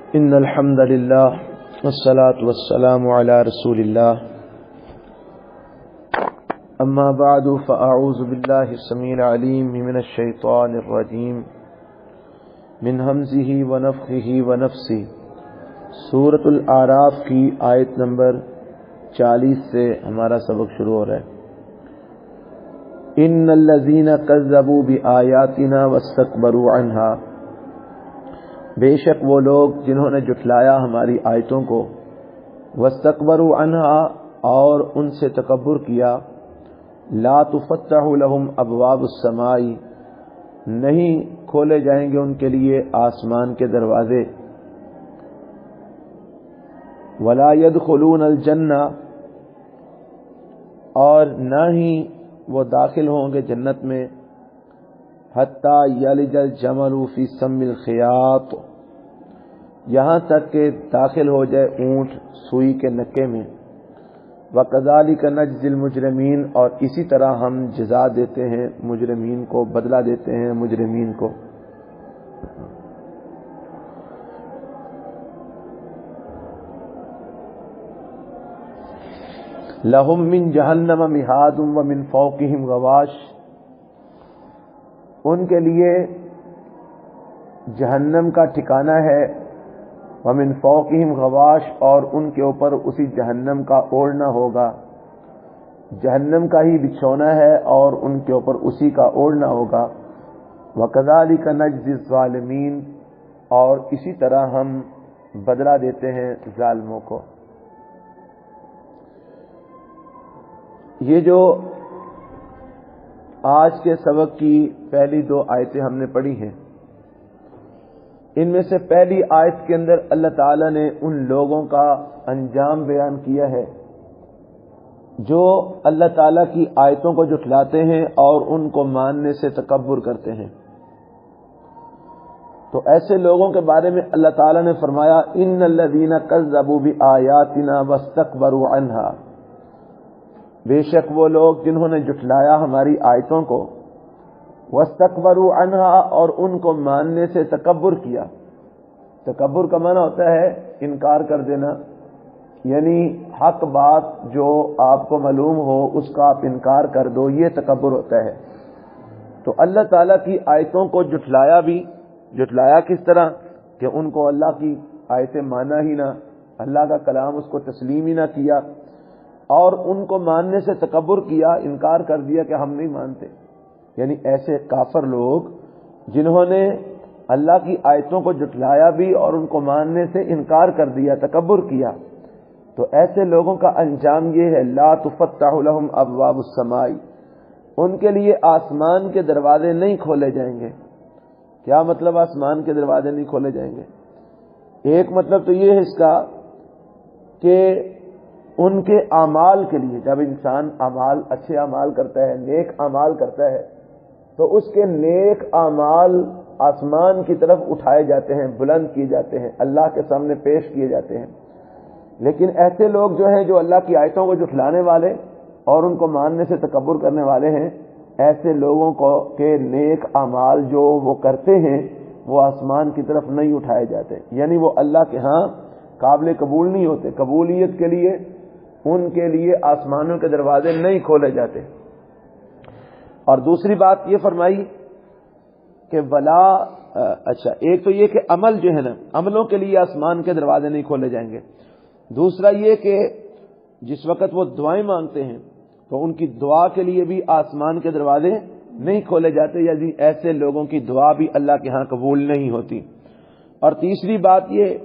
ان الحمد لله والصلاة والسلام على رسول الله اما بعد فاعوذ بالله السميع العليم من الشيطان الرجيم من همزه ونفخه ونفثه۔ سورۃ الاعراف کی آیت نمبر 40 سے ہمارا سبق شروع ہو رہا ہے۔ ان الذين كذبوا بآياتنا واستكبروا عنها، بے شک وہ لوگ جنہوں نے جھٹلایا ہماری آیتوں کو، واستكبروا عنها، اور ان سے تکبر کیا، لا تفتح لهم ابواب السماء، نہیں کھولے جائیں گے ان کے لیے آسمان کے دروازے، ولا يدخلون الجنہ، اور نہ ہی وہ داخل ہوں گے جنت میں، حتی یلج الجمل فی سم الخیاط، یہاں تک کہ داخل ہو جائے اونٹ سوئی کے نکے میں، وَكَذَلِكَ نَجْزِي الْمُجْرِمِينَ، اور اسی طرح ہم جزا دیتے ہیں مجرمین کو، بدلہ دیتے ہیں مجرمین کو۔ لَهُم مِّن جَهَنَّمَ مِہَادٌ وَمِن فَوْقِهِمْ غَوَاشٍ، ان کے لیے جہنم کا ٹھکانہ ہے، وَمِن فَوْقِهِمْ غَوَاشٍ، اور ان کے اوپر اسی جہنم کا اوڑھنا ہوگا، جہنم کا ہی بچھونا ہے اور ان کے اوپر اسی کا اوڑھنا ہوگا۔ وَكَذَلِكَ نَجْزِي الظَّالِمِينَ، اور اسی طرح ہم بدلہ دیتے ہیں ظالموں کو۔ یہ جو آج کے سبق کی پہلی دو آیتیں ہم نے پڑھی ہیں، ان میں سے پہلی آیت کے اندر اللہ تعالیٰ نے ان لوگوں کا انجام بیان کیا ہے جو اللہ تعالیٰ کی آیتوں کو جھٹلاتے ہیں اور ان کو ماننے سے تکبر کرتے ہیں۔ تو ایسے لوگوں کے بارے میں اللہ تعالیٰ نے فرمایا، ان الذین کذبوا بآیاتنا واستکبروا عنہا، بے شک وہ لوگ جنہوں نے جھٹلایا ہماری آیتوں کو، واستکبروا عنہا، اور ان کو ماننے سے تکبر کیا۔ تکبر کا معنی ہوتا ہے انکار کر دینا، یعنی حق بات جو آپ کو معلوم ہو اس کا آپ انکار کر دو، یہ تکبر ہوتا ہے۔ تو اللہ تعالیٰ کی آیتوں کو جھٹلایا کس طرح کہ ان کو اللہ کی آیتیں مانا ہی نہ، اللہ کا کلام اس کو تسلیم ہی نہ کیا، اور ان کو ماننے سے تکبر کیا، انکار کر دیا کہ ہم نہیں مانتے۔ یعنی ایسے کافر لوگ جنہوں نے اللہ کی آیتوں کو جھٹلایا بھی اور ان کو ماننے سے انکار کر دیا، تکبر کیا، تو ایسے لوگوں کا انجام یہ ہے، لا تفتح لهم ابواب السماء، ان کے لیے آسمان کے دروازے نہیں کھولے جائیں گے۔ کیا مطلب آسمان کے دروازے نہیں کھولے جائیں گے؟ ایک مطلب تو یہ ہے اس کا کہ ان کے اعمال کے لیے، جب انسان اچھے اعمال کرتا ہے، نیک اعمال کرتا ہے، تو اس کے نیک اعمال آسمان کی طرف اٹھائے جاتے ہیں، بلند کیے جاتے ہیں، اللہ کے سامنے پیش کیے جاتے ہیں۔ لیکن ایسے لوگ جو ہیں جو اللہ کی آیتوں کو جھٹلانے والے اور ان کو ماننے سے تکبر کرنے والے ہیں، ایسے لوگوں کو کے نیک اعمال جو وہ کرتے ہیں وہ آسمان کی طرف نہیں اٹھائے جاتے، یعنی وہ اللہ کے ہاں قابل قبول نہیں ہوتے۔ قبولیت کے لیے ان کے لیے آسمانوں کے دروازے نہیں کھولے جاتے۔ اور دوسری بات یہ فرمائی کہ اچھا، ایک تو یہ کہ عمل جو ہے نا، عملوں کے لیے آسمان کے دروازے نہیں کھولے جائیں گے۔ دوسرا یہ کہ جس وقت وہ دعائیں مانگتے ہیں تو ان کی دعا کے لیے بھی آسمان کے دروازے نہیں کھولے جاتے، یعنی ایسے لوگوں کی دعا بھی اللہ کے ہاں قبول نہیں ہوتی۔ اور تیسری بات یہ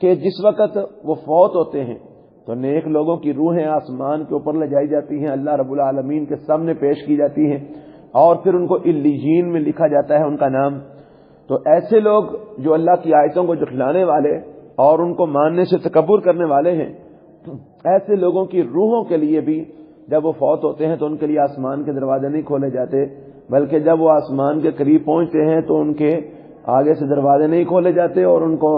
کہ جس وقت وہ فوت ہوتے ہیں تو نیک لوگوں کی روحیں آسمان کے اوپر لے جائی جاتی ہیں، اللہ رب العالمین کے سامنے پیش کی جاتی ہیں، اور پھر ان کو علیین میں لکھا جاتا ہے ان کا نام۔ تو ایسے لوگ جو اللہ کی آیتوں کو جھٹلانے والے اور ان کو ماننے سے تکبر کرنے والے ہیں، ایسے لوگوں کی روحوں کے لیے بھی جب وہ فوت ہوتے ہیں تو ان کے لیے آسمان کے دروازے نہیں کھولے جاتے، بلکہ جب وہ آسمان کے قریب پہنچتے ہیں تو ان کے آگے سے دروازے نہیں کھولے جاتے اور ان کو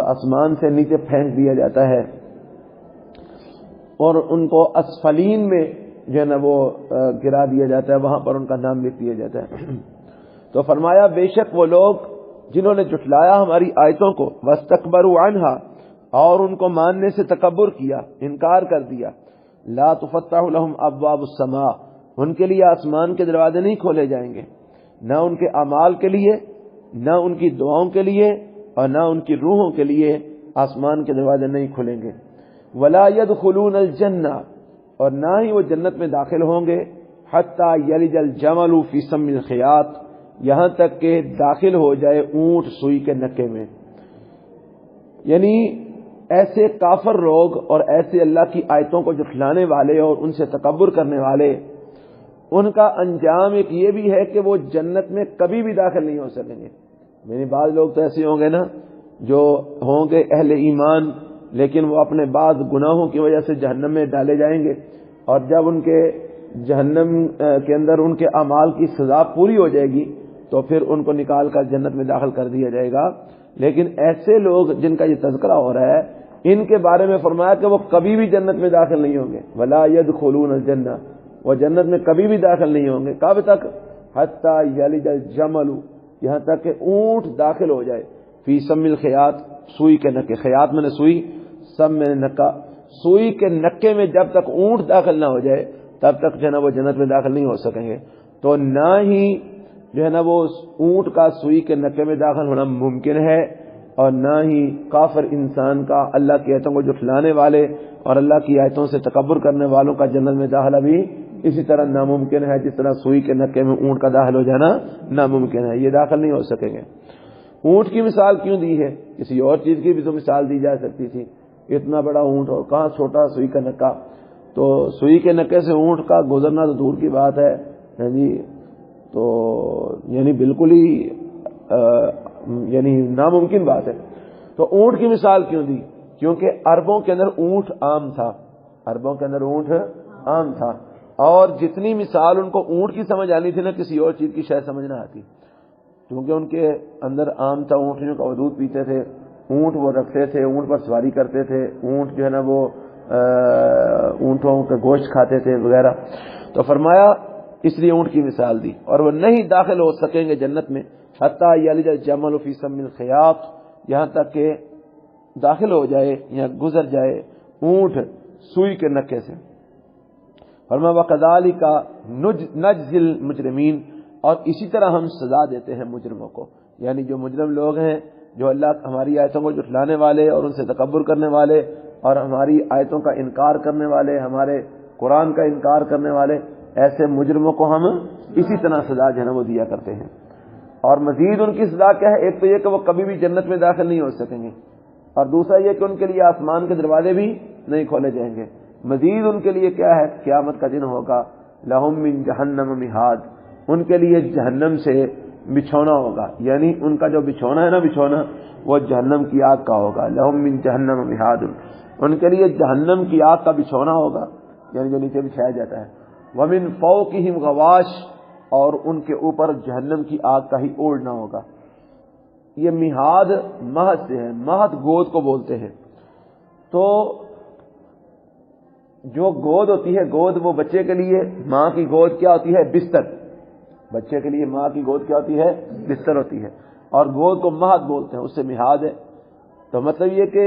آسمان سے نیچے پھینک دیا جاتا ہے، اور ان کو اسفلین میں جو ہے نا وہ گرا دیا جاتا ہے، وہاں پر ان کا نام لکھ دیا جاتا ہے۔ تو فرمایا بے شک وہ لوگ جنہوں نے جھٹلایا ہماری آیتوں کو، واستکبروا عنہا، اور ان کو ماننے سے تکبر کیا، انکار کر دیا، لا تفتح لهم ابواب السماء، ان کے لیے آسمان کے دروازے نہیں کھولے جائیں گے، نہ ان کے اعمال کے لیے، نہ ان کی دعاؤں کے لیے، اور نہ ان کی روحوں کے لیے آسمان کے دروازے نہیں کھلیں گے، ولا يدخلون الجنہ، اور نہ ہی وہ جنت میں داخل ہوں گے، حتی یلج الجمل فی سم الخیاط، یہاں تک کہ داخل ہو جائے اونٹ سوئی کے نکے میں۔ یعنی ایسے کافر لوگ اور ایسے اللہ کی آیتوں کو جھٹلانے والے اور ان سے تکبر کرنے والے، ان کا انجام ایک یہ بھی ہے کہ وہ جنت میں کبھی بھی داخل نہیں ہو سکیں گے۔ یعنی بعض لوگ تو ایسے ہوں گے نا جو ہوں گے اہل ایمان، لیکن وہ اپنے بعض گناہوں کی وجہ سے جہنم میں ڈالے جائیں گے، اور جب ان کے جہنم کے اندر ان کے اعمال کی سزا پوری ہو جائے گی تو پھر ان کو نکال کر جنت میں داخل کر دیا جائے گا۔ لیکن ایسے لوگ جن کا یہ تذکرہ ہو رہا ہے، ان کے بارے میں فرمایا کہ وہ کبھی بھی جنت میں داخل نہیں ہوں گے، ولا يدخلون الجنہ، وہ جنت میں کبھی بھی داخل نہیں ہوں گے۔ کب تک؟ حتی یلج الجمل، یہاں تک کہ اونٹ داخل ہو جائے، فی سم الخیاط، سوئی کے نکے، خیاط میں نے سوئی، سم میں نکا، سوئی کے نکے میں جب تک اونٹ داخل نہ ہو جائے تب تک جو ہے نا وہ جنت میں داخل نہیں ہو سکیں گے۔ تو نہ ہی جو ہے نا وہ اونٹ کا سوئی کے نکے میں داخل ہونا ممکن ہے، اور نہ ہی کافر انسان کا اللہ کی آیتوں کو جھٹلانے والے اور اللہ کی آیتوں سے تکبر کرنے والوں کا جنت میں داخلہ بھی اسی طرح ناممکن ہے جس طرح سوئی کے نکے میں اونٹ کا داخل ہو جانا ناممکن ہے، یہ داخل نہیں ہو سکیں گے۔ اونٹ کی مثال کیوں دی ہے؟ کسی اور چیز کی بھی تو مثال دی جا سکتی تھی، اتنا بڑا اونٹ اور کہاں چھوٹا سوئی کا نکا، تو سوئی کے نکے سے اونٹ کا گزرنا تو دور کی بات ہے جی، تو یعنی بالکل ہی یعنی ناممکن بات ہے۔ تو اونٹ کی مثال کیوں دی؟ کیونکہ عربوں کے اندر اونٹ عام تھا، عربوں کے اندر اونٹ عام تھا، اور جتنی مثال ان کو اونٹ کی سمجھ آنی تھی نا کسی اور چیز کی شاید سمجھ نہ آتی، کیونکہ ان کے اندر عام تھا، اونٹنیوں کا دودھ پیتے تھے، اونٹ وہ رکھتے تھے، اونٹ پر سواری کرتے تھے، اونٹ جو ہے نا وہ اونٹوں کا گوشت کھاتے تھے وغیرہ۔ تو فرمایا اس لیے اونٹ کی مثال دی، اور وہ نہیں داخل ہو سکیں گے جنت میں، حتی یلج الجمل فی سم الخیاط، یہاں تک کہ داخل ہو جائے یا گزر جائے اونٹ سوئی کے نکے سے۔ فرمایا وَكَذَلِكَ نَجْزِي الْمُجْرِمِينَ، اور اسی طرح ہم سزا دیتے ہیں مجرموں کو، یعنی جو مجرم لوگ ہیں، جو اللہ ہماری آیتوں کو جھٹلانے والے اور ان سے تکبر کرنے والے اور ہماری آیتوں کا انکار کرنے والے، ہمارے قرآن کا انکار کرنے والے، ایسے مجرموں کو ہم اسی طرح سزا جو ہے نا وہ دیا کرتے ہیں۔ اور مزید ان کی سزا کیا ہے؟ ایک تو یہ کہ وہ کبھی بھی جنت میں داخل نہیں ہو سکیں گے، اور دوسرا یہ کہ ان کے لیے آسمان کے دروازے بھی نہیں کھولے جائیں گے۔ مزید ان کے لیے کیا ہے؟ قیامت کا دن ہوگا، لہم من جہنم مہاد، ان کے لیے جہنم سے بچھونا ہوگا، یعنی ان کا جو بچھونا ہے نا، بچھونا وہ جہنم کی آگ کا ہوگا، لہم من جہنم مہاد، ان کے لیے جہنم کی آگ کا بچھونا ہوگا، یعنی جو نیچے بچھایا جاتا ہے، ومن فوقہم غواش، اور ان کے اوپر جہنم کی آگ کا ہی اوڑھنا ہوگا۔ یہ مہاد مہد سے ہے، مہد گود کو بولتے ہیں۔ تو جو گود ہوتی ہے، گود وہ بچے کے لیے، ماں کی گود کیا ہوتی ہے؟ بستر، بچے کے لیے ماں کی گود کیا ہوتی ہے؟ بستر ہوتی ہے، اور گود کو مہد بولتے ہیں، اس سے مہاد ہے۔ تو مطلب یہ کہ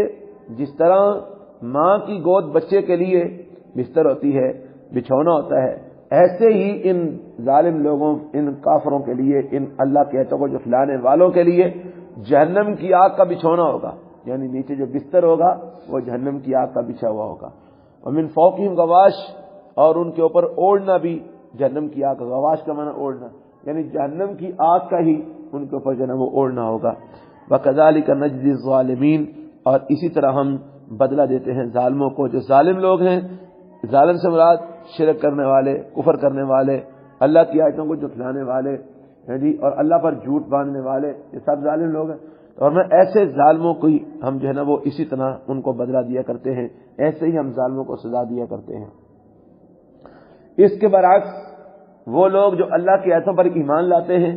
جس طرح ماں کی گود بچے کے لیے بستر ہوتی ہے، بچھونا ہوتا ہے، ایسے ہی ان ظالم لوگوں، ان کافروں کے لیے، ان اللہ کے آیتوں کو جھٹلانے والوں کے لیے جہنم کی آگ کا بچھونا ہوگا، یعنی نیچے جو بستر ہوگا وہ جہنم کی آگ کا بچھا ہوا ہوگا۔ ومن فوقہم غواش، اور ان کے اوپر اوڑھنا بھی جہنم کی آگ، غواش کا معنی اوڑھنا، یعنی جہنم کی آگ کا ہی ان کے اوپر جو ہے وہ اوڑھنا ہوگا۔ وَكَذَلِكَ نَجْزِي الظَّالِمِينَ، اور اسی طرح ہم بدلہ دیتے ہیں ظالموں کو۔ جو ظالم لوگ ہیں، ظالم سے مراد شرک کرنے والے، کفر کرنے والے، اللہ کی آیتوں کو جھٹلانے والے جی، اور اللہ پر جھوٹ باندھنے والے، یہ سب ظالم لوگ ہیں۔ اور میں ایسے ظالموں کو ہم جو ہے نا وہ اسی طرح ان کو بدلہ دیا کرتے ہیں، ایسے ہی ہم ظالموں کو سزا دیا کرتے ہیں۔ اس کے برعکس وہ لوگ جو اللہ کی آیتوں پر ایمان لاتے ہیں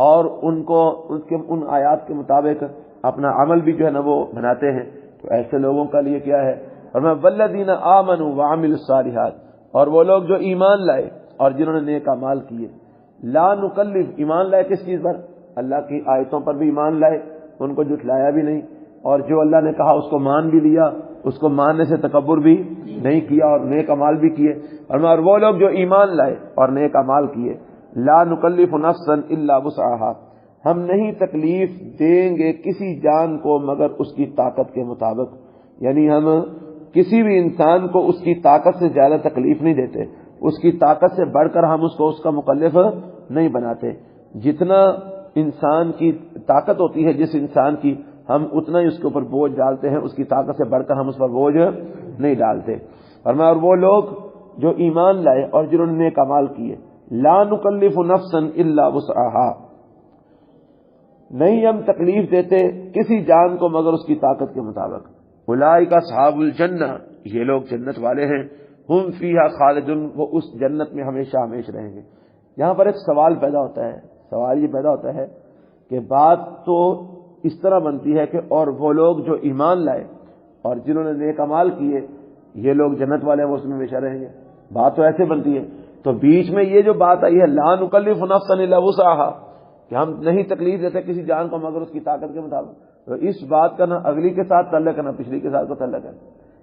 اور ان آیات کے مطابق اپنا عمل بھی جو ہے نا وہ بناتے ہیں، تو ایسے لوگوں کا لیے کیا ہے؟ اور میں والذین آمنوا وعملوا الصالحات، اور وہ لوگ جو ایمان لائے اور جنہوں نے نیک اعمال کیے، لا نکلف، ایمان لائے کس چیز پر؟ اللہ کی آیتوں پر بھی ایمان لائے، ان کو جھٹلایا بھی نہیں، اور جو اللہ نے کہا اس کو مان بھی لیا، اس کو ماننے سے تکبر بھی نہیں کیا، اور نیک اعمال بھی کیے۔ اور وہ لوگ جو ایمان لائے اور نیک اعمال کیے، لا نکلف نفسا الا وسعها، ہم نہیں تکلیف دیں گے کسی جان کو مگر اس کی طاقت کے مطابق، یعنی ہم کسی بھی انسان کو اس کی طاقت سے زیادہ تکلیف نہیں دیتے، اس کی طاقت سے بڑھ کر ہم اس کو اس کا مکلف نہیں بناتے۔ جتنا انسان کی طاقت ہوتی ہے جس انسان کی، ہم اتنا ہی اس کے اوپر بوجھ ڈالتے ہیں، اس کی طاقت سے بڑھ کر ہم اس پر بوجھ نہیں ڈالتے۔ اور وہ لوگ جو ایمان لائے اور جنہوں نے نیک اعمال کیے، لا نکلف نفسا الا وسعها، نہیں ہم تکلیف دیتے کسی جان کو مگر اس کی طاقت کے مطابق۔ اولئک اصحاب الجنہ، یہ لوگ جنت والے ہیں، ہم فیہا خالدون، وہ اس جنت میں ہمیشہ ہمیشہ رہیں گے۔ یہاں پر ایک سوال پیدا ہوتا ہے، سوال یہ پیدا ہوتا ہے کہ بات تو اس طرح بنتی ہے کہ اور وہ لوگ جو ایمان لائے اور جنہوں نے نیک اعمال کیے، یہ لوگ جنت والے ہیں، وہ اس میں ہمیشہ رہیں گے، بات تو ایسے بنتی ہے۔ تو بیچ میں یہ جو بات آئی ہے لا نکلف نفسا الا وسعها، کہ ہم نہیں تکلیف دیتے کسی جان کو مگر اس کی طاقت کے مطابق، تو اس بات کا نہ اگلی کے ساتھ تعلق ہے نہ پچھلی کے ساتھ کوئی تعلق ہے،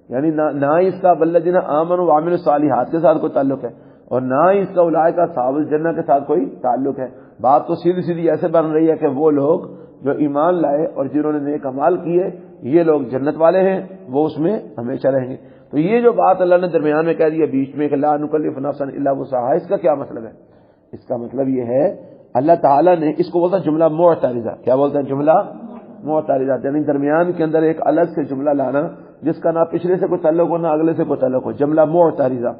یعنی نہ اس کا والذین آمنوا وعملوا الصالحات کے ساتھ کوئی تعلق ہے، اور نہ اس کا اولئک اصحاب الجنہ کے ساتھ کوئی تعلق ہے۔ بات تو سیدھی سیدھی ایسے بن رہی ہے کہ وہ لوگ جو ایمان لائے اور جنہوں نے نیک اعمال کیے، یہ لوگ جنت والے ہیں، وہ اس میں ہمیشہ رہیں گے۔ تو یہ جو بات اللہ نے درمیان میں کہہ دی ہے بیچ میں کہ لا نکلف نفسا الا وسعها، اس کا کیا مطلب ہے؟ اس کا مطلب یہ ہے اللہ تعالیٰ نے اس کو بولتا ہے جملہ معترضہ۔ کیا بولتا ہے؟ جملہ معترضہ، یعنی درمیان کے اندر ایک الگ سے جملہ لانا جس کا نہ پچھلے سے کوئی تعلق ہو نہ اگلے سے کوئی تعلق ہو، جملہ معترضہ۔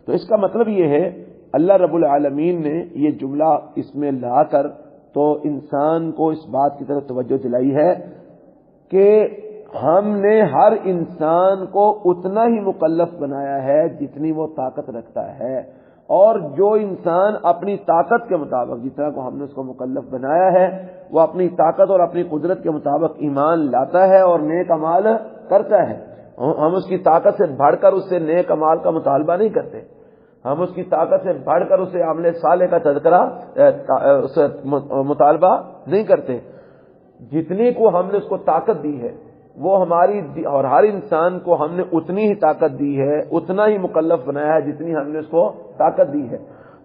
تو اس کا مطلب یہ ہے اللہ رب العالمین نے یہ جملہ اس میں لا کر تو انسان کو اس بات کی طرف توجہ دلائی ہے کہ ہم نے ہر انسان کو اتنا ہی مکلف بنایا ہے جتنی وہ طاقت رکھتا ہے، اور جو انسان اپنی طاقت کے مطابق، جتنا کو ہم نے اس کو مکلف بنایا ہے، وہ اپنی طاقت اور اپنی قدرت کے مطابق ایمان لاتا ہے اور نیک اعمال کرتا ہے۔ ہم اس کی طاقت سے بڑھ کر اس سے نیک اعمال کا مطالبہ نہیں کرتے، ہم اس کی طاقت سے بڑھ کر اسے عمل صالح کا تذکرہ مطالبہ نہیں کرتے۔ جتنی کو ہم نے اس کو طاقت دی ہے وہ ہماری، اور ہر انسان کو ہم نے اتنی ہی طاقت دی ہے، اتنا ہی مکلف بنایا ہے جتنی ہم نے اس کو طاقت دی ہے۔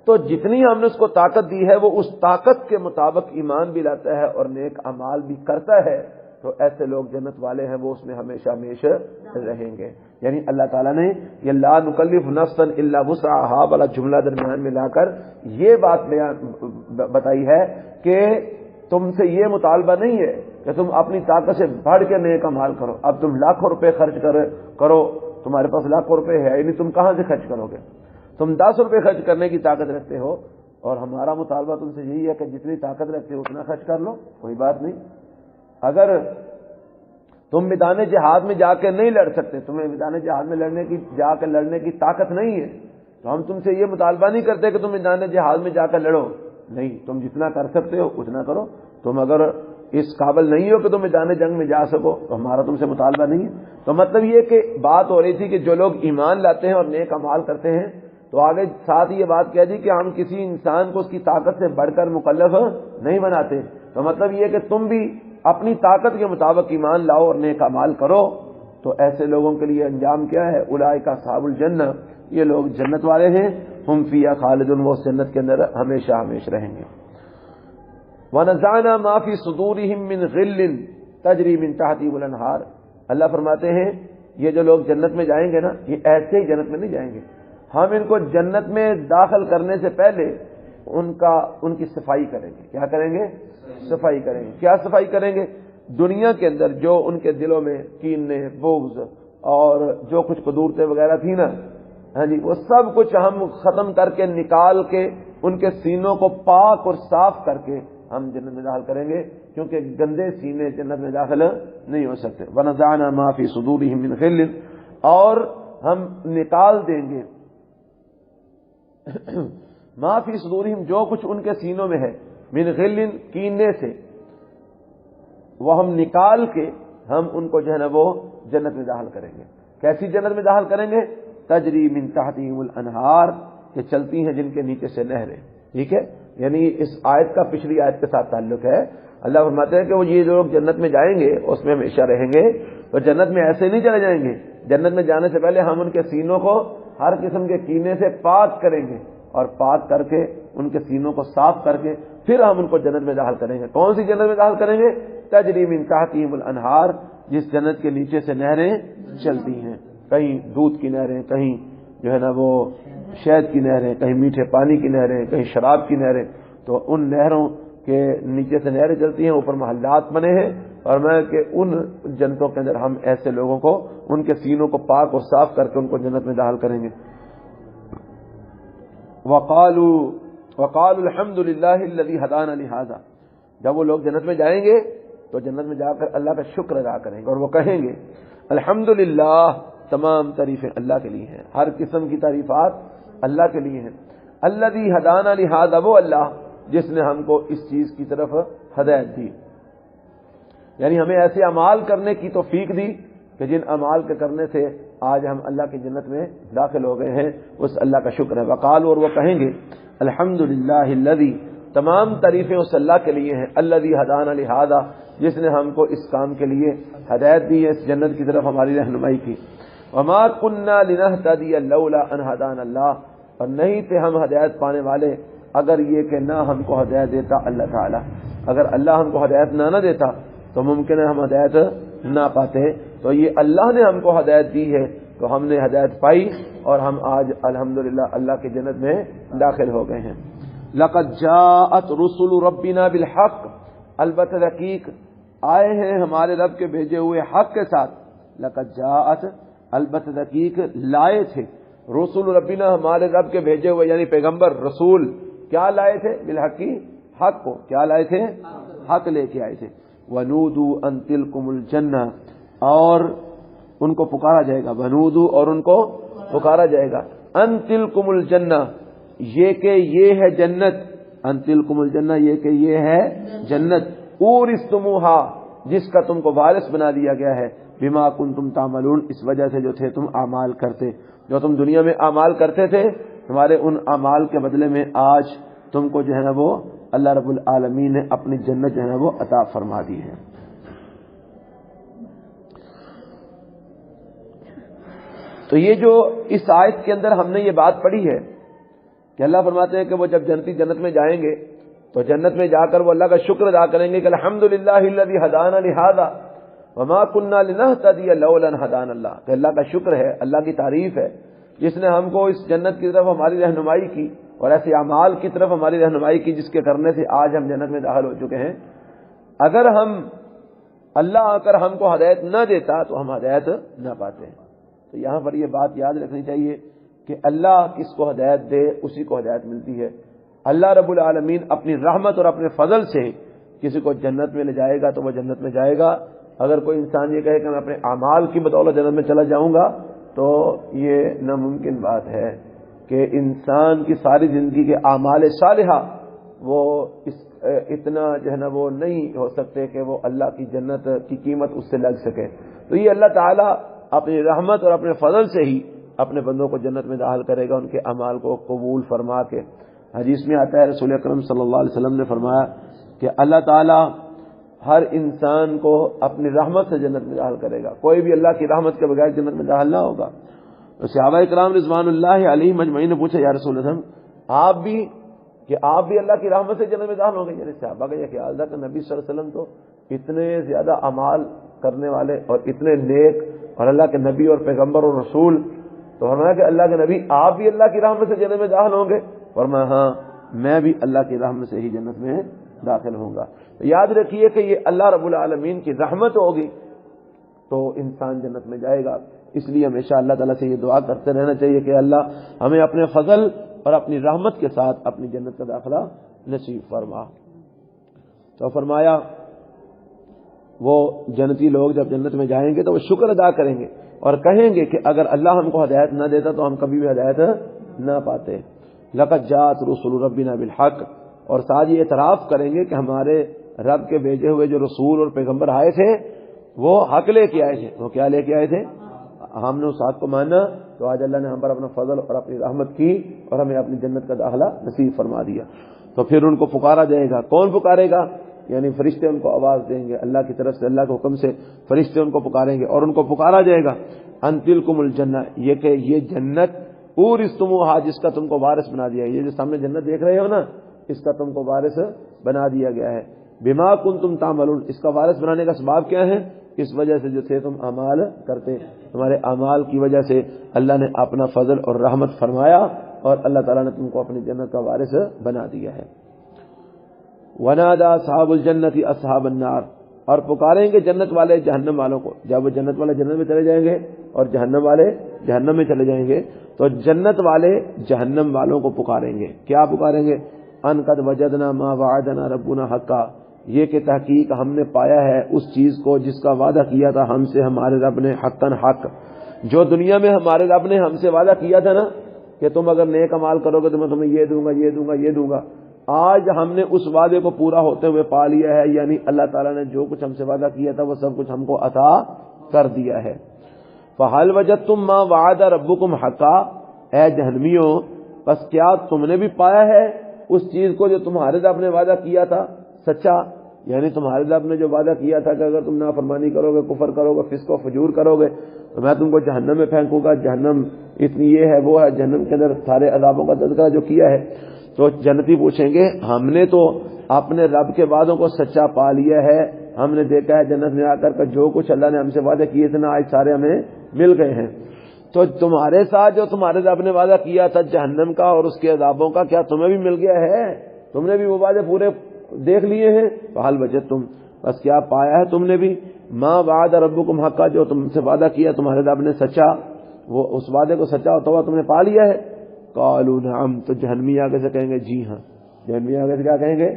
تو جتنی ہم نے اس کو طاقت دی ہے وہ اس طاقت کے مطابق ایمان بھی لاتا ہے اور نیک اعمال بھی کرتا ہے، تو ایسے لوگ جنت والے ہیں، وہ اس میں ہمیشہ ہمیشہ رہیں گے۔ یعنی اللہ تعالیٰ نے یہ لا نکلف نفسا الا وسعها والا جملہ درمیان میں لا کر یہ بات بتائی ہے کہ تم سے یہ مطالبہ نہیں ہے کہ تم اپنی طاقت سے بڑھ کے نیک اعمال کرو۔ اب تم لاکھوں روپے خرچ کرو، تمہارے پاس لاکھوں روپے ہے، یعنی تم کہاں سے خرچ کرو گے؟ تم 10 روپے خرچ کرنے کی طاقت رکھتے ہو، اور ہمارا مطالبہ تم سے یہی ہے کہ جتنی طاقت رکھتے ہو اتنا خرچ کر لو، کوئی بات نہیں۔ اگر تم میدان جہاد میں جا کے نہیں لڑ سکتے، تمہیں میدان جہاد میں جا کے لڑنے کی طاقت نہیں ہے، تو ہم تم سے یہ مطالبہ نہیں کرتے کہ تم میدان جہاد میں جا کر لڑو، نہیں، تم جتنا کر سکتے ہو اتنا کرو۔ تم اگر اس قابل نہیں ہو کہ تم میدان جنگ میں جا سکو تو ہمارا تم سے مطالبہ نہیں ہے۔ تو مطلب یہ کہ بات ہو رہی تھی کہ جو لوگ ایمان لاتے ہیں اور نیک اعمال کرتے ہیں، تو آگے ساتھ یہ بات کہہ دی کہ ہم کسی انسان کو اس کی طاقت سے بڑھ کر مکلف نہیں بناتے۔ تو مطلب یہ کہ تم بھی اپنی طاقت کے مطابق ایمان لاؤ اور نیک اعمال کرو۔ تو ایسے لوگوں کے لیے انجام کیا ہے؟ اولئک اصحاب الجنہ، یہ لوگ جنت والے ہیں، ہم فیہا خالدون، وہ جنت کے اندر ہمیشہ ہمیشہ رہیں گے۔ وَنَزَعْنَا مَا فِي صُدُورِهِم مِّن غِلٍّ تَجْرِي مِن تَحْتِهِمُ الْأَنْهَارُ، اللہ فرماتے ہیں یہ جو لوگ جنت میں جائیں گے نا، یہ ایسے ہی جنت میں نہیں جائیں گے، ہم ان کو جنت میں داخل کرنے سے پہلے ان کی صفائی کریں گے۔ کیا کریں گے؟ صفائی کریں گے۔ کیا صفائی کریں گے؟ دنیا کے اندر جو ان کے دلوں میں کینے، بغض اور جو کچھ قدورتیں وغیرہ تھی نا، ہاں جی، وہ سب کچھ ہم ختم کر کے نکال کے ان کے سینوں کو پاک اور صاف کر کے ہم جنت میں داخل کریں گے، کیونکہ گندے سینے جنت میں داخل نہیں ہو سکتے۔ وَنَزَعْنَا مَا فِي صُدُورِهِم مِّن غِلٍّ، اور ہم نکال دیں گے ما فی صدورہم، جو کچھ ان کے سینوں میں ہے، من غل، کینے سے، وہ ہم نکال کے ہم ان کو جو ہے نا وہ جنت میں داخل کریں گے۔ کیسی جنت میں داخل کریں گے؟ تجری من تحتہم الانہار، کہ چلتی ہیں جن کے نیچے سے نہریں۔ ٹھیک ہے، یعنی اس آیت کا پچھلی آیت کے ساتھ تعلق ہے۔ اللہ فرماتے ہیں کہ وہ یہ جو لوگ جنت میں جائیں گے اس میں ہمیشہ رہیں گے، تو جنت میں ایسے نہیں چلے جائیں گے، جنت میں جانے سے پہلے ہم ان کے سینوں کو ہر قسم کے کینے سے پاک کریں گے، اور پاک کر کے ان کے سینوں کو صاف کر کے پھر ہم ان کو جنت میں داخل کریں گے۔ کون سی جنت میں داخل کریں گے؟ تجری من تحتہم الانہار، جس جنت کے نیچے سے نہریں چلتی ہیں، کہیں دودھ کی نہریں، کہیں جو ہے نا وہ شہد کی نہریں، کہیں میٹھے پانی کی نہریں، کہیں شراب کی نہریں۔ تو ان نہروں کے نیچے سے نہریں چلتی ہیں، اوپر محلات بنے ہیں، اور میں کہ ان جنتوں کے اندر ہم ایسے لوگوں کو ان کے سینوں کو پاک اور صاف کر کے ان کو جنت میں داخل کریں گے۔ وقالوا الحمد للہ الذی ہدانا لہذا، جب وہ لوگ جنت میں جائیں گے تو جنت میں جا کر اللہ کا شکر ادا کریں گے، اور وہ کہیں گے الحمدللہ، تمام تعریفیں اللہ کے لیے ہیں، ہر قسم کی تعریفات اللہ کے لیے ہیں۔ الذی ہدانا لہذا، وہ اللہ جس نے ہم کو اس چیز کی طرف ہدایت دی، یعنی ہمیں ایسے اعمال کرنے کی توفیق دی کہ جن اعمال کے کرنے سے آج ہم اللہ کی جنت میں داخل ہو گئے ہیں، اس اللہ کا شکر ہے۔ وقالوا، اور وہ کہیں گے الحمدللہ الذی، تمام تعریفیں اس اللہ کے لیے ہیں، الذی ہدانا لہذا، جس نے ہم کو اس کام کے لیے ہدایت دی ہے، اس جنت کی طرف ہماری رہنمائی کی۔ وما كنا لنهتدي لولا ان هدانا اللہ، اور نہیں تھے ہم ہدایت پانے والے اگر یہ کہ نہ ہم کو ہدایت دیتا اللہ تعالی، اگر اللہ ہم کو ہدایت نہ دیتا تو ممکن ہے ہم ہدایت نہ پاتے، تو یہ اللہ نے ہم کو ہدایت دی ہے تو ہم نے ہدایت پائی، اور ہم آج الحمدللہ اللہ کی جنت میں داخل ہو گئے ہیں۔ لقد جاءت رسل ربنا بالحق، البتہ تحقیق آئے ہیں ہمارے رب کے بھیجے ہوئے حق کے ساتھ۔ لقد جاءت، البتہ تحقیق لائے تھے، رسول ربنا، ہمارے رب کے بھیجے ہوئے یعنی پیغمبر رسول، کیا لائے تھے؟ بالحقی، حق کو، کیا لائے تھے؟ حق لے کے آئے تھے۔ وَنُودُوا أَن تِلْكُمُ الْجَنَّةُ، اور ان کو پکارا جائے گا، ونودو، اور ان کو پکارا جائے گا، ان تلکم الجنہ، یہ کہ یہ ہے جنت، ان تلکم الجنہ، یہ کہ یہ ہے جنت، اورثتموہا، جس کا تم کو وارث بنا دیا گیا ہے، بما کنتم تعملون، اس وجہ سے جو تھے تم اعمال کرتے، جو تم دنیا میں اعمال کرتے تھے، تمہارے ان اعمال کے بدلے میں آج تم کو جو ہے نا وہ اللہ رب العالمین نے اپنی جنت جو ہے نا وہ عطا فرما دی ہے۔ تو یہ جو اس آیت کے اندر ہم نے یہ بات پڑھی ہے کہ اللہ فرماتے ہیں کہ وہ جب جنتی جنت میں جائیں گے تو جنت میں جا کر وہ اللہ کا شکر ادا کریں گے کہ الحمدللہ الذی ہدانا لہذا وما كنا لنهتدی لولا ان ہدانا اللہ، کہ اللہ کا شکر ہے، اللہ کی تعریف ہے جس نے ہم کو اس جنت کی طرف ہماری رہنمائی کی، اور ایسے اعمال کی طرف ہماری رہنمائی کی جس کے کرنے سے آج ہم جنت میں داخل ہو چکے ہیں۔ اگر اللہ آ کر ہم کو ہدایت نہ دیتا تو ہم ہدایت نہ پاتے ہیں۔ تو یہاں پر یہ بات یاد رکھنی چاہیے کہ اللہ کس کو ہدایت دے اسی کو ہدایت ملتی ہے۔ اللہ رب العالمین اپنی رحمت اور اپنے فضل سے کسی کو جنت میں لے جائے گا تو وہ جنت میں جائے گا۔ اگر کوئی انسان یہ کہے کہ میں اپنے اعمال کی بدولت جنت میں چلا جاؤں گا تو یہ ناممکن بات ہے کہ انسان کی ساری زندگی کے اعمال صالحہ وہ اتنا جو ہے نا وہ نہیں ہو سکتے کہ وہ اللہ کی جنت کی قیمت اس سے لگ سکے۔ تو یہ اللہ تعالیٰ اپنی رحمت اور اپنے فضل سے ہی اپنے بندوں کو جنت میں داخل کرے گا، ان کے اعمال کو قبول فرما کے۔ حدیث میں آتا ہے رسول اکرم صلی اللہ علیہ وسلم نے فرمایا کہ اللہ تعالیٰ ہر انسان کو اپنی رحمت سے جنت میں داخل کرے گا، کوئی بھی اللہ کی رحمت کے بغیر جنت میں داخل نہ ہوگا۔ تو صحابہ کرام رضوان اللہ علیہم اجمعین نے پوچھا یا رسول اللہ آپ بھی اللہ کی رحمت سے جنت میں داخل ہوں گے؟ یعنی صحابہ کا یہ خیال تھا کہ نبی صلی اللہ علیہ وسلم تو اتنے زیادہ اعمال کرنے والے اور اتنے نیک اور اللہ کے نبی اور پیغمبر اور رسول، تو فرمایا کہ اللہ کے نبی آپ بھی اللہ کی رحمت سے جنت میں داخل ہوں گے؟ فرمایا ہاں میں بھی اللہ کی رحمت سے ہی جنت میں داخل ہوں گا۔ تو یاد رکھیے کہ یہ اللہ رب العالمین کی رحمت ہوگی تو انسان جنت میں جائے گا۔ اس لیے ہمیشہ اللہ تعالیٰ سے یہ دعا کرتے رہنا چاہیے کہ اللہ ہمیں اپنے فضل اور اپنی رحمت کے ساتھ اپنی جنت کا داخلہ نصیب فرما۔ تو فرمایا وہ جنتی لوگ جب جنت میں جائیں گے تو وہ شکر ادا کریں گے اور کہیں گے کہ اگر اللہ ہم کو ہدایت نہ دیتا تو ہم کبھی بھی ہدایت نہ پاتے۔ لقد جاءت رسل ربنا بالحق، اور ساتھ یہ اعتراف کریں گے کہ ہمارے رب کے بھیجے ہوئے جو رسول اور پیغمبر آئے تھے وہ حق لے کے آئے تھے۔ وہ کیا لے کے آئے تھے؟ ہم نے اس حق کو مانا تو آج اللہ نے ہم پر اپنا فضل اور اپنی رحمت کی اور ہمیں اپنی جنت کا داخلہ نصیب فرما دیا۔ تو پھر ان کو پکارا جائے گا. کون پکارے گا؟ یعنی فرشتے ان کو آواز دیں گے اللہ کی طرف سے, اللہ کے حکم سے فرشتے ان کو پکاریں گے اور ان کو پکارا جائے گا ان تلکم الجنہ, یہ کہ یہ جنت اورثتموہا, جس کا تم کو وارث بنا دیا. یہ جو سامنے جنت دیکھ رہے ہو نا, اس کا تم کو وارث بنا دیا گیا ہے. بما کنتم تعملون, اس کا وارث بنانے کا اسباب کیا ہے؟ اس وجہ سے جو تھے تم اعمال کرتے, تمہارے اعمال کی وجہ سے اللہ نے اپنا فضل اور رحمت فرمایا اور اللہ تعالیٰ نے تم کو اپنی جنت کا وارث بنا دیا ہے. ونادى اصحاب الجنت اصحاب النار, اور پکاریں گے جنت والے جہنم والوں کو. جب وہ جنت والے جنت میں چلے جائیں گے اور جہنم والے جہنم میں چلے جائیں گے تو جنت والے جہنم والوں کو پکاریں گے. کیا پکاریں گے؟ ان قد وجدنا ما وعدنا ربنا حقا, یہ کہ تحقیق ہم نے پایا ہے اس چیز کو جس کا وعدہ کیا تھا ہم سے ہمارے رب نے, حقاً حق. جو دنیا میں ہمارے رب نے ہم سے وعدہ کیا تھا نا کہ تم اگر نیک عمل کرو گے تو میں تمہیں یہ دوں گا یہ دوں گا یہ دوں گا, آج ہم نے اس وعدے کو پورا ہوتے ہوئے پا لیا ہے. یعنی اللہ تعالیٰ نے جو کچھ ہم سے وعدہ کیا تھا وہ سب کچھ ہم کو عطا کر دیا ہے. فہل وجدتم ما وعد ربکم حقا, اے جہنمیوں بس کیا تم نے بھی پایا ہے اس چیز کو جو تمہارے رب نے وعدہ کیا تھا سچا؟ یعنی تمہارے رب نے جو وعدہ کیا تھا کہ اگر تم نافرمانی کرو گے, کفر کرو گے, فسق و فجور کرو گے تو میں تم کو جہنم میں پھینکوں گا, جہنم اتنی یہ ہے وہ ہے, جہنم کے اندر سارے عذابوں کا تذکرہ جو کیا ہے. تو جنتی پوچھیں گے ہم نے تو اپنے رب کے وعدوں کو سچا پا لیا ہے, ہم نے دیکھا ہے جنت میں آ کر کہ جو کچھ اللہ نے ہم سے وعدے کیے تھے نا آج سارے ہمیں مل گئے ہیں. تو تمہارے ساتھ جو تمہارے رب نے وعدہ کیا تھا جہنم کا اور اس کے عذابوں کا, کیا تمہیں بھی مل گیا ہے؟ تم نے بھی وہ وعدے پورے دیکھ لیے ہیں؟ فہل وجدتم, بس کیا پایا ہے تم نے بھی ما وعد ربکم حقا, جو تم سے وعدہ کیا تمہارے رب نے سچا, وہ اس وعدے کو سچا ہوتا ہوا تم نے پا لیا ہے؟ قالوا نعم, تو جہنمی آگے سے کہیں گے جی ہاں. جہنمی آگے سے کیا کہیں گے؟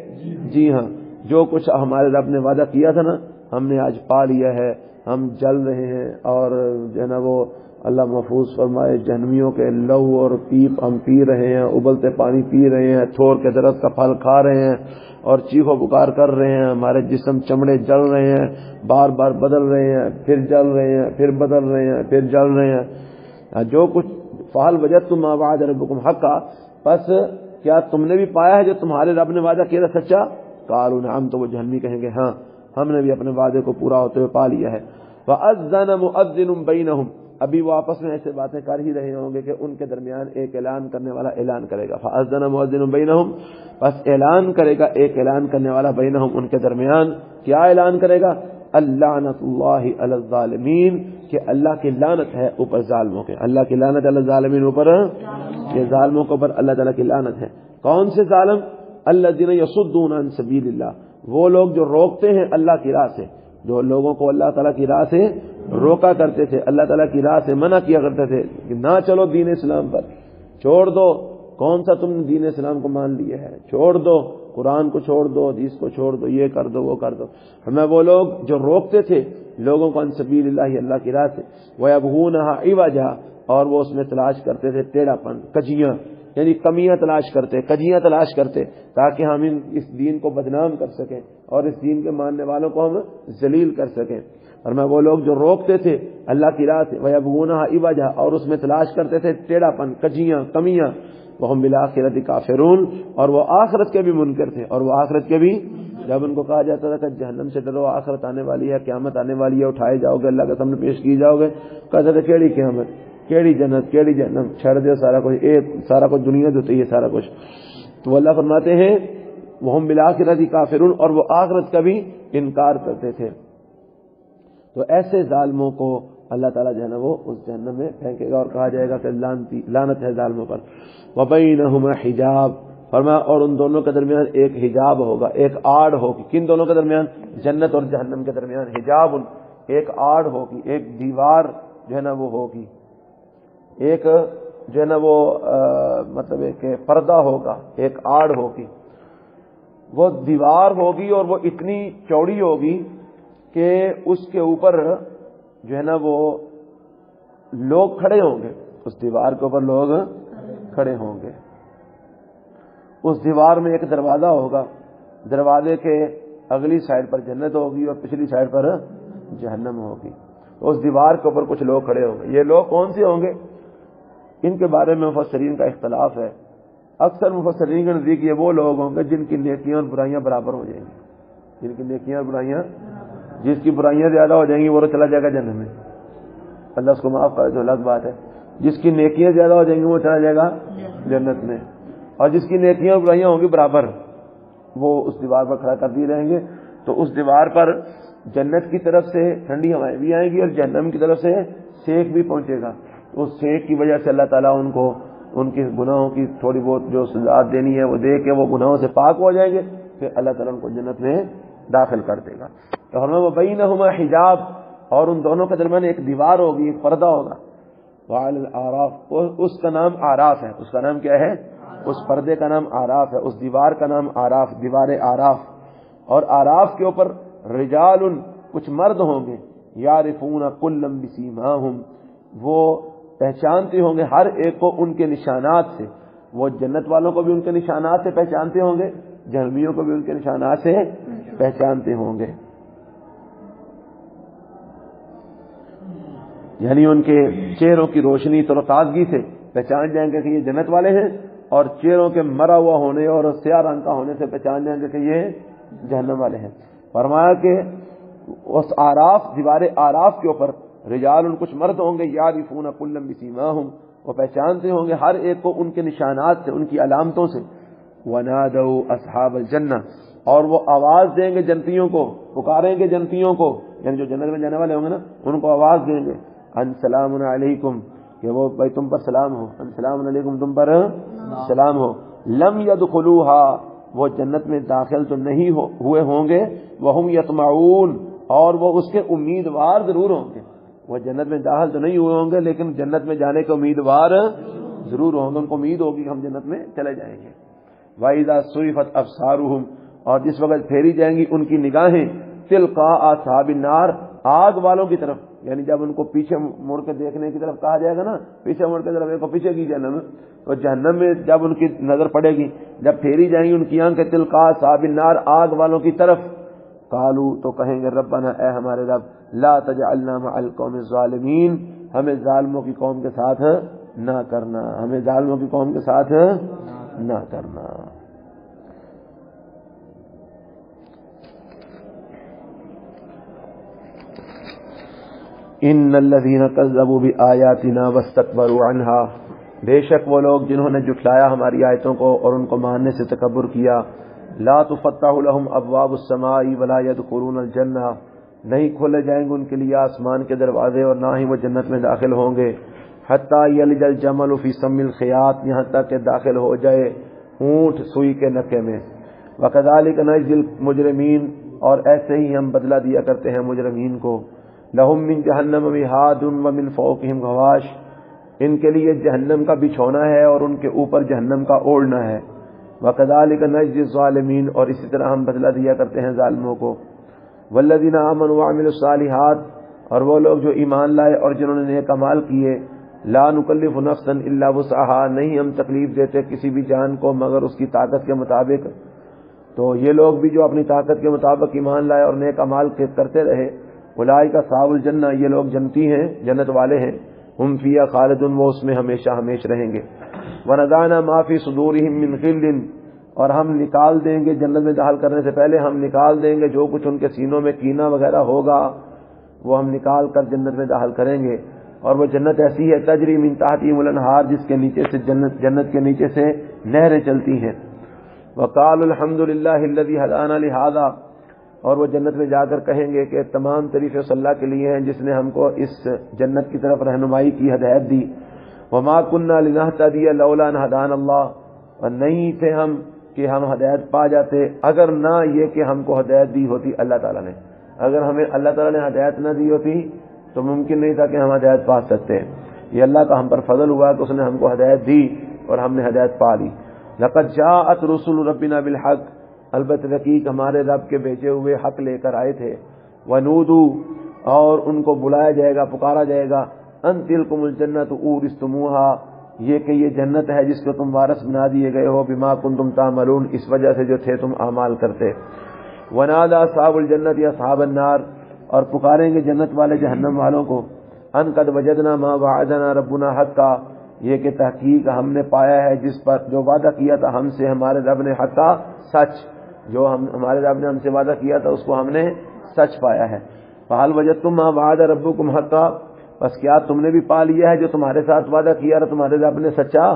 جی ہاں, جو کچھ ہمارے رب نے وعدہ کیا تھا نا ہم نے آج پا لیا ہے, ہم جل رہے ہیں. اور جو ہے نا وہ اللہ محفوظ فرمائے جہنمیوں کے لہو اور پیپ ہم پی رہے ہیں, ابلتے پانی پی رہے ہیں, تھور کے درخت کا پھل کھا رہے ہیں اور چیخ و پکار کر رہے ہیں. ہمارے جسم چمڑے جل رہے ہیں, بار بار بدل رہے ہیں, پھر جل رہے ہیں, پھر بدل رہے ہیں, پھر جل رہے ہیں. جو کچھ فہل وجدتم ما وعد ربکم حقا, بس کیا تم نے بھی پایا ہے جو تمہارے رب نے وعدہ کیا تھا سچا؟ قالوا نعم, تو وہ جہنمی کہیں گے ہاں ہم نے بھی اپنے وعدے کو پورا ہوتے ہوئے پا لیا ہے. فأذن مؤذن بینہم, ابھی وہ آپس میں ایسے باتیں کر ہی رہے ہوں گے کہ ان کے درمیان ایک اعلان کرنے والا اعلان کرے گا. فأذن مؤذن بینہم, بس اعلان کرے گا ایک اعلان کرنے والا بینہم, ان کے درمیان. کیا اعلان کرے گا؟ اللعنۃ اللہ علی الظالمین, کہ اللہ کی لعنت ہے اوپر ظالموں کے. اللہ کی لعنت علی الظالمین, اوپر یہ ظالموں کے اوپر اللہ تعالیٰ کی لعنت ہے. کون سے ظالم؟ الذین یصدون عن سبیل اللہ, وہ لوگ جو روکتے ہیں اللہ کی راہ سے, جو لوگوں کو اللہ تعالیٰ کی راہ سے روکا کرتے تھے, اللہ تعالیٰ کی راہ سے منع کیا کرتے تھے کہ نہ چلو دین اسلام پر, چھوڑ دو, کون سا تم نے دین اسلام کو مان لیا ہے, چھوڑ دو, قرآن کو چھوڑ دو, حدیث کو چھوڑ دو, یہ کر دو وہ کر دو. ہمیں وہ لوگ جو روکتے تھے لوگوں کو عن سبیل اللہ, اللہ کی راہ سے, وَيَبْغُونَهَا عِوَجًا, اور وہ اس میں تلاش کرتے تھے ٹیڑھا پن, کجیاں, یعنی کمیاں تلاش کرتے, کجیاں تلاش کرتے تاکہ ہم اس دین کو بدنام کر سکیں اور اس دین کے ماننے والوں کو ہم ذلیل کر سکیں. اور میں وہ لوگ جو روکتے تھے اللہ کی راہ سے, وَيَبْغُونَهَا عِوَجًا, اور اس میں تلاش کرتے تھے ٹیڑھا پن, کجیاں, کمیاں, وَهُمْ بِالْآخِرَةِ كَافِرُونَ, اور وہ آخرت کے بھی منکر تھے. اور وہ آخرت کے بھی, جب ان کو کہا جاتا تھا کہ جہنم سے ڈرو, آخرت آنے والی ہے, قیامت آنے والی ہے, اٹھائے جاؤ گے, اللہ کے سامنے پیش کی جاؤ گے, کہتے تھے کیڑی قیامت, کیڑی جنت, کیڑی جہنم, چھڑ دے سارا کچھ, سارا کچھ دنیا جو ہے سارا کچھ. تو اللہ فرماتے ہیں وَهُمْ بِالْآخِرَةِ كَافِرُونَ, اور وہ آخرت کا بھی انکار کرتے تھے. تو ایسے ظالموں کو اللہ تعالیٰ جو ہے نا وہ اس جہنم میں پھینکے گا اور کہا جائے گا کہ لعنت ہے ظالموں پر. وَبَيْنَهُمَا حِجَابٌ, فرمایا اور ان دونوں کے درمیان ایک حجاب ہوگا, ایک آڑ ہوگی. کن دونوں کے درمیان؟ جنت اور جہنم کے درمیان. حجاب, ایک آڑ ہوگی, ایک دیوار جو ہے نا وہ ہوگی, ایک جو ہے نا وہ مطلب ایک پردہ ہوگا, ایک آڑ ہوگی. وہ دیوار ہوگی اور وہ اتنی چوڑی ہوگی کہ اس کے اوپر جو ہے نا وہ لوگ کھڑے ہوں گے, اس دیوار کے اوپر لوگ کھڑے ہوں گے. اس دیوار میں ایک دروازہ ہوگا, دروازے کے اگلی سائڈ پر جنت ہوگی اور پچھلی سائڈ پر جہنم ہوگی. اس دیوار کے اوپر کچھ لوگ کھڑے ہوں گے. یہ لوگ کون سے ہوں گے؟ ان کے بارے میں مفسرین کا اختلاف ہے. اکثر مفسرین کے نزدیک یہ وہ لوگ ہوں گے جن کی نیکیاں اور برائیاں برابر ہو جائیں گی، جن کی نیکیاں اور برائیاں، جس کی برائیاں زیادہ ہو جائیں گی وہ تو چلا جائے گا جنت میں، اللہ اس کو معاف کرے تو الگ بات ہے، جس کی نیکیاں زیادہ ہو جائیں گی وہ چلا جائے گا جنت میں، اور جس کی نیکیاں اور برائیاں ہوں گی برابر وہ اس دیوار پر کھڑا کر دیے رہیں گے، تو اس دیوار پر جنت کی طرف سے ٹھنڈی ہوائیں بھی آئیں گی اور جہنم کی طرف سے سیک بھی پہنچے گا، تو اس سیک کی وجہ سے اللہ تعالیٰ ان کو ان کے گناہوں کی تھوڑی بہت جو سزا دینی ہے وہ دے کے وہ گناہوں سے پاک ہو جائیں گے، پھر اللہ تعالیٰ ان کو جنت میں داخل کر دے گا۔ تو ہمیں وبینہما حجاب، اور ان دونوں کے درمیان ایک دیوار ہوگی، ایک پردہ ہوگا، وعلی الاعراف، اس کا نام آراف ہے، اس کا نام کیا ہے؟ اس پردے کا نام آراف ہے، اس دیوار کا نام آراف، دیوار آراف، اور آراف کے اوپر رجال، کچھ مرد ہوں گے، یعرفون کلا بسیماہم، وہ پہچانتے ہوں گے ہر ایک کو ان کے نشانات سے، وہ جنت والوں کو بھی ان کے نشانات سے پہچانتے ہوں گے، جہنمیوں کو بھی ان کے نشانات سے پہچانتے ہوں گے، یعنی ان کے چہروں کی روشنی اور تازگی سے پہچان جائیں گے کہ یہ جنت والے ہیں، اور چہروں کے مرا ہوا ہونے اور سیاہ رنگ کا ہونے سے پہچان جائیں گے کہ یہ جہنم والے ہیں۔ فرمایا کہ اس آراف، دیوار آراف کے اوپر رجال، کچھ مرد ہوں گے، یعرفون کلا بسیماہم، وہ پہچانتے ہوں گے ہر ایک کو ان کے نشانات سے، ان کی علامتوں سے، ونادوا اصحاب الجنہ، اور وہ آواز دیں گے جنتیوں کو، پکاریں گے جنتیوں کو، یعنی جو جنت میں جانے والے ہوں گے نا ان کو آواز دیں گے، ان سلام علیکم، کہ وہ بھائی تم پر سلام ہو، ان سلام علیکم، تم پر سلام ہو، لم يدخلوها، وہ جنت میں داخل تو نہیں ہوئے ہوں گے، وہم یطمعون، اور وہ اس کے امیدوار ضرور ہوں گے، وہ جنت میں داخل تو نہیں ہوئے ہوں گے لیکن جنت میں جانے کے امیدوار ضرور ہوں گے، ان کو امید ہوگی کہ ہم جنت میں چلے جائیں گے۔ وَإِذَا صُرِفَتْ أَبْصَارُهُمْ، اور جس وقت پھیری جائیں گی ان کی نگاہیں، تِلْقَاءَ أَصْحَابِ النَّارِ، آگ والوں کی طرف، یعنی جب ان کو پیچھے مڑ کے دیکھنے کی طرف کہا جائے گا نا، پیچھے مڑ کے طرف ایک کو پیچھے کی جہنم، تو جہنم میں جب ان کی نظر پڑے گی، جب پھیری جائیں گی ان کی آنکھیں، تِلْقَاءَ أَصْحَابِ النَّارِ، آگ والوں کی طرف، قالوا، تو کہیں گے ربنا، اے ہمارے رب، لا تجعلنا مع القوم الظالمین، ہمیں ظالموں کی قوم کے ساتھ نہ کرنا، ہمیں ظالموں کی قوم کے ساتھ نہ کرنا۔ ان الذين كذبوا بآياتنا واستكبروا عنها، بے شک وہ لوگ جنہوں نے جھٹلایا ہماری آیتوں کو اور ان کو ماننے سے تکبر کیا، لا تفتح لهم ابواب السماء ولا يدخلون الجنہ، نہیں کھولے جائیں گے ان کے لیے آسمان کے دروازے اور نہ ہی وہ جنت میں داخل ہوں گے، حتی یلج الجمل فی سم الخیاط، یہاں تک کہ داخل ہو جائے اونٹ سوئی کے نکے میں، وکذالک نجزی المجرمین، اور ایسے ہی ہم بدلہ دیا کرتے ہیں مجرمین کو، لہم من جہنم مہاد ومن فوقہم غواش، ان کے لیے جہنم کا بچھونا ہے اور ان کے اوپر جہنم کا اوڑھنا ہے، وکذالک نجزی الظالمین، اور اسی طرح ہم بدلہ دیا کرتے ہیں ظالموں کو، والذین آمنوا وعملوا الصالحات، اور وہ لوگ جو ایمان لائے اور جنہوں نے نیک اعمال کیے، لا نکلف نفسا الا وسعها، نہیں ہم تکلیف دیتے کسی بھی جان کو مگر اس کی طاقت کے مطابق، تو یہ لوگ بھی جو اپنی طاقت کے مطابق ایمان لائے اور نیک اعمال کرتے رہے، اولئک اصحاب الجنہ، یہ لوگ جنتی ہیں، جنت والے ہیں، ہم فیہا خالدون، وہ اس میں ہمیشہ ہمیش رہیں گے، ونزعنا ما فی صدورہم من غل، اور ہم نکال دیں گے، جنت میں داخل کرنے سے پہلے ہم نکال دیں گے جو کچھ ان کے سینوں میں کینہ وغیرہ ہوگا، وہ ہم نکال کر جنت میں داخل کریں گے، اور وہ جنت ایسی ہے تجری من تحتہم الانہار، جس کے نیچے سے جنت کے نیچے سے نہریں چلتی ہیں، وقالوا الحمد للہ الذی ہدانا لہذا، اور وہ جنت میں جا کر کہیں گے کہ تمام تعریفیں اس اللہ کے لیے ہیں جس نے ہم کو اس جنت کی طرف رہنمائی کی، ہدایت دی، وما كنا لنهتدی لولا ان ہدانا اللہ، اور نہیں تھے ہم کہ ہم ہدایت پا جاتے اگر نہ یہ کہ ہم کو ہدایت دی ہوتی اللہ تعالیٰ نے، اگر ہمیں اللہ تعالیٰ نے ہدایت نہ دی ہوتی تو ممکن نہیں تھا کہ ہم ہدایت پا سکتے، یہ اللہ کا ہم پر فضل ہوا کہ اس نے ہم کو ہدایت دی اور ہم نے ہدایت پا لی۔ لقد جاءت رسل ربنا بالحق، البتہ تحقیق ہمارے رب کے بھیجے ہوئے حق لے کر آئے تھے، ونودوا، اور ان کو بلایا جائے گا، پکارا جائے گا، ان تلکم الجنۃ اورثتموها، یہ کہ یہ جنت ہے جس کو تم وارث بنا دیے گئے ہو، بما کنتم تعملون، اس وجہ سے جو تھے تم اعمال کرتے، ونادى اصحاب الجنۃ اصحاب النار، اور پکاریں گے جنت والے جہنم والوں کو، ان قد وجدنا ما وعدنا ربنا حقا، یہ کہ تحقیق ہم نے پایا ہے جس پر جو وعدہ کیا تھا ہم سے ہمارے رب نے، حقا سچ، جو ہمارے رب نے ہم سے وعدہ کیا تھا اس کو ہم نے سچ پایا ہے۔ فَهَلْ وَجَدتُّم مَّا وَعَدَ رَبُّكُمْ حَقًّا، بس کیا تم نے بھی پا لیا ہے جو تمہارے ساتھ وعدہ کیا تھا تمہارے رب نے سچا؟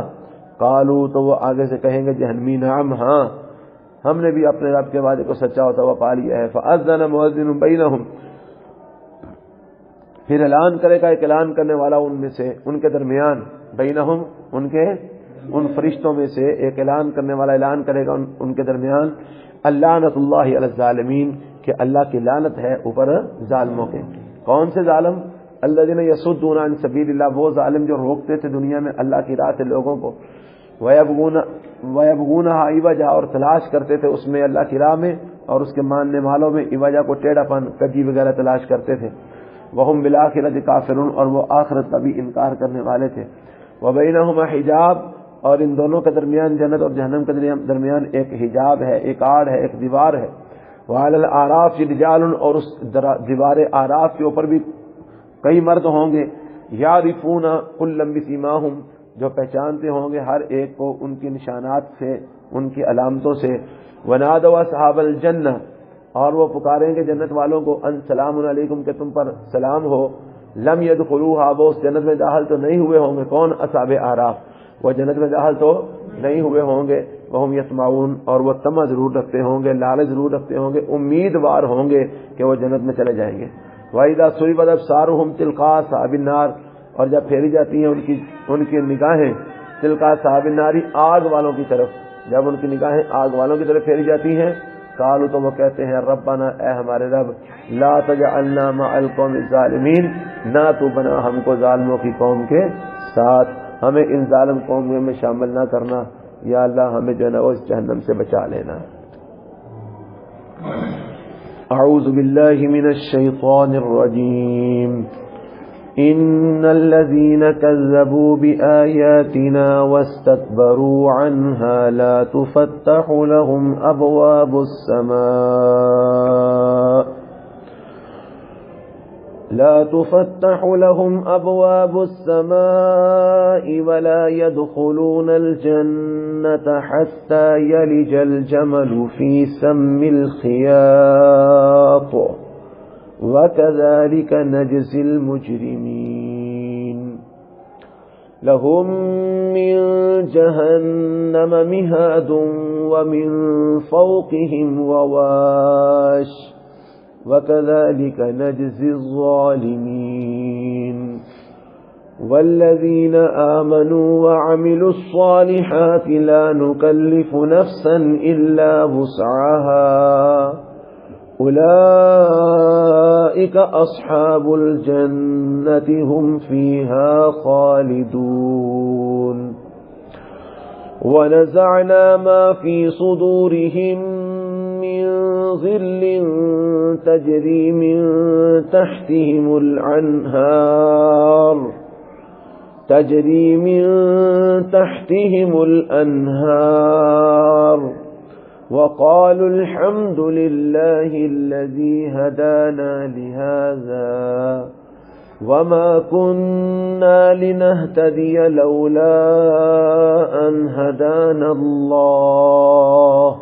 قالوا، تو وہ آگے سے کہیں گے جہنمی، نعم، ہاں ہم نے بھی اپنے رب کے وعدے کو سچا ہوتا ہوا پا لیا ہے۔ فَأَذَّنَ مُؤَذِّنٌ بَيْنَهُمْ، پھر اعلان کرے گا ایک اعلان کرنے والا ان میں سے، ان کے درمیان، بینہم، ان فرشتوں میں سے ایک اعلان کرنے والا اعلان کرے گا ان کے درمیان، اللعنۃ اللہ علی الظالمین، کہ اللہ کی لعنت ہے اوپر ظالموں کے۔ کون سے ظالم؟ الذین یصدون عن سبیل اللہ، وہ ظالم جو روکتے تھے دنیا میں اللہ کی راہ سے لوگوں کو، وَيَبْغُونَهَا عِوَجًا، اور تلاش کرتے تھے اس میں اللہ کی راہ میں اور اس کے ماننے والوں میں عوجا کو ٹیڑھا پن، کجی وغیرہ تلاش کرتے تھے۔ وَهُمْ بِالْآخِرَةِ کافرون، اور وہ آخرت کا بھی انکار کرنے والے تھے۔ وَبَيْنَهُمَا حجاب، اور ان دونوں کے درمیان، جنت اور جہنم کے درمیان ایک حجاب ہے، ایک آڑ ہے، ایک دیوار ہے۔ وَعَلَى الْأَعْرَافِ رِجَالٌ، اور اس دیوار اعراف کے اوپر بھی کئی مرد ہوں گے، یعرفون کلا بسیماہم، جو پہچانتے ہوں گے ہر ایک کو ان کے نشانات سے، ان کی علامتوں سے۔ ونادوا اصحاب الجنہ، اور وہ پکاریں گے جنت والوں کو، ان سلام علیکم، کہ تم پر سلام ہو۔ لم يدخلوها، وہ اس جنت میں داخل تو نہیں ہوئے ہوں گے، کون؟ اصحاب اعراف، وہ جنت میں داخل تو نہیں ہوئے ہوں گے۔ وہم یطمعون، اور وہ طمع ضرور رکھتے ہوں گے، لالچ ضرور رکھتے ہوں گے، امیدوار ہوں گے کہ وہ جنت میں چلے جائیں گے۔ وَإِذَا صُرِفَتْ أَبْصَارُهُمْ تِلْقَاءَ أَصْحَابِ النَّارِ، اور جب پھیری جاتی ہیں ان کی نگاہیں تلقاء أصحاب النار، آگ والوں کی طرف، جب ان کی نگاہیں آگ والوں کی طرف پھیری جاتی ہیں، قالوا، تو وہ کہتے ہیں ربنا، اے ہمارے رب، لا تجعلنا مع القوم الظالمین، نہ تو بنا ہم کو ظالموں کی قوم کے ساتھ، ہمیں ان ظالم قوموں میں شامل نہ کرنا، یا اللہ ہمیں جو ہے نا اس جہنم سے بچا لینا۔ اعوذ باللہ من الشیطان الرجیم۔ ان الذين كذبوا بآياتنا واستكبروا عنها لا تفتح لهم أبواب السماء ولا يدخلون الجنة حتى يلج الجمل في سم الخياط وكذلك نجزي المجرمين۔ لهم من جهنم مهاد ومن فوقهم غواش وكذلك نجزي الظالمين۔ والذين آمنوا وعملوا الصالحات لا نكلف نفسا إلا وسعها أولئك أصحاب الجنة هم فيها خالدون۔ ونزعنا ما في صدورهم من غل تجري من تحتهم الأنهار وقالوا الحمد لله الذي هدانا لهذا وما كنا لنهتدي لولا أن هدانا الله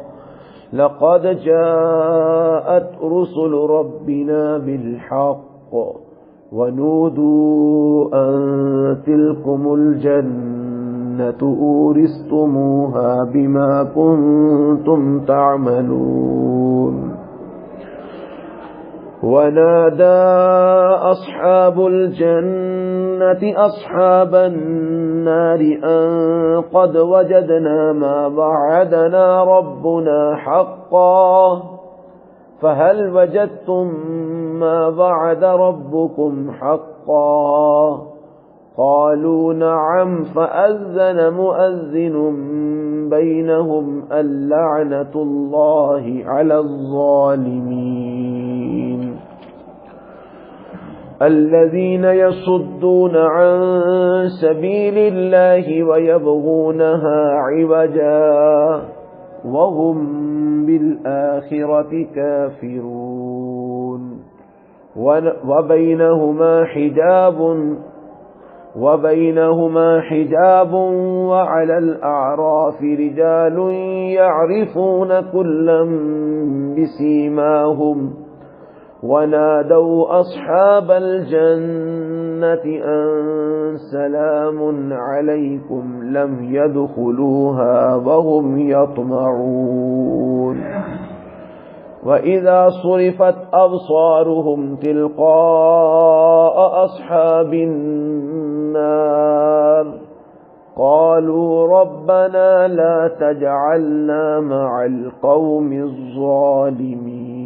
لقد جاءت رسل ربنا بالحق ونودوا أن تلكم الجنة أورثتموها بما كنتم تعملون۔ ونادى أصحاب الجنة أصحاب النار أن قد وجدنا ما وعدنا ربنا حقا فهل وجدتم ما وعد ربكم حقا قالوا نعم فأذن مؤذن بينهم اللعنة الله على الظالمين۔ الذين يصدون عن سبيل الله ويبغونها عوجا وهم بالآخرة وبينهما حجاب وعلى الأعراف رجال يعرفون كلا بسيماهم ونادوا أصحاب الجنة أن سلام عليكم لم يدخلوها وهم يطمعون وَإِذَا صُرِفَتْ أَبْصَارُهُمْ تِلْقَاءَ أَصْحَابِ النَّارِ قَالُوا رَبَّنَا لَا تَجْعَلْنَا مَعَ الْقَوْمِ الظَّالِمِينَ